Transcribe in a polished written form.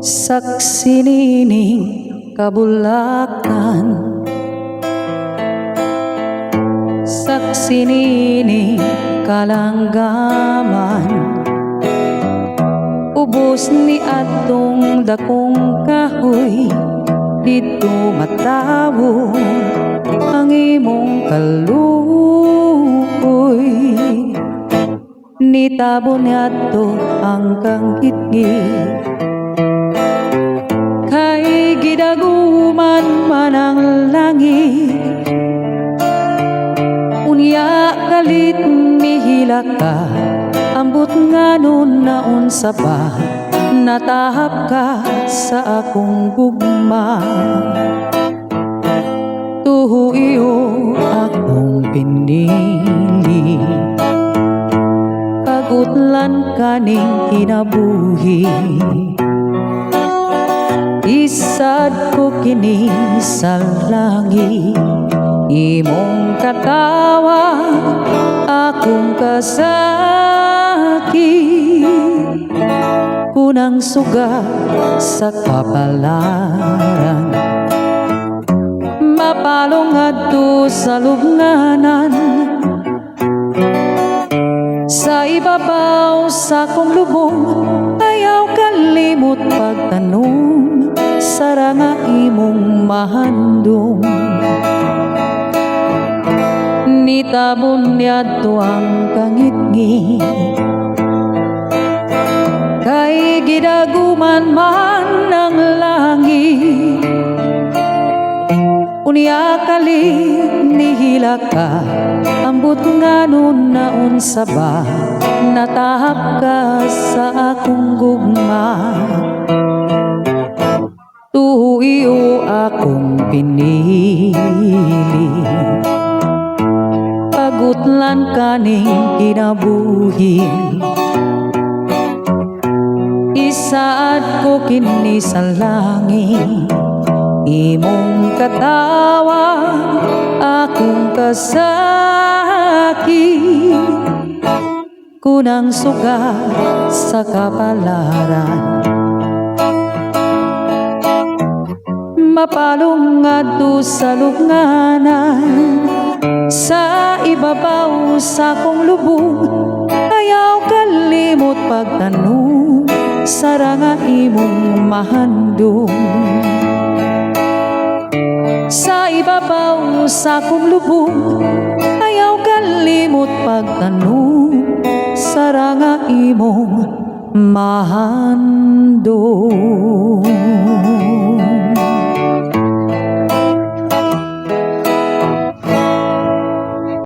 Saksi nining kabulakan, saksi nining kalanggaman, ubos ni atong dakong kahoy, dito matawo ang imong kaluoy. Nitabo niadto ang kang gitgit, kay gidaguman man ang langit. Unya kalit mihila ka, ambot nga nun naunsa pa, natahap ka sa akong gugma. Tuho iyo akong pinili, pagutlan kaning kinabuhi. Isad ko kini sa langit, imong katawa akong kasakit. Kunang suga sa kapalaran, mapalong adto sa lubnganan. Sa ibabaw sa kong lubong, ayaw kalimot pagtanong, saranga imong mahandong. Nitabon niadto ang kangitngit, kay gidaguman man ang langit. Unya kalit nihila ka, ambot nga nun naunsa ba, natahap ka sa akong gugma. Tuho iyo akong pinili, pagutlan kaning kinabuhi. Isaad ko kini sa langit, imong katawa akong kasakit. Kunang suga sa kapalaran, mapalong adto sa lubnganan. Sa ibabaw sa kong lubong, ayaw kalimot pagtanong, saranga imong mahandong. Sa ibabaw sa kong lubong, ayaw kalimot pagtanong, saranga imong mahandong.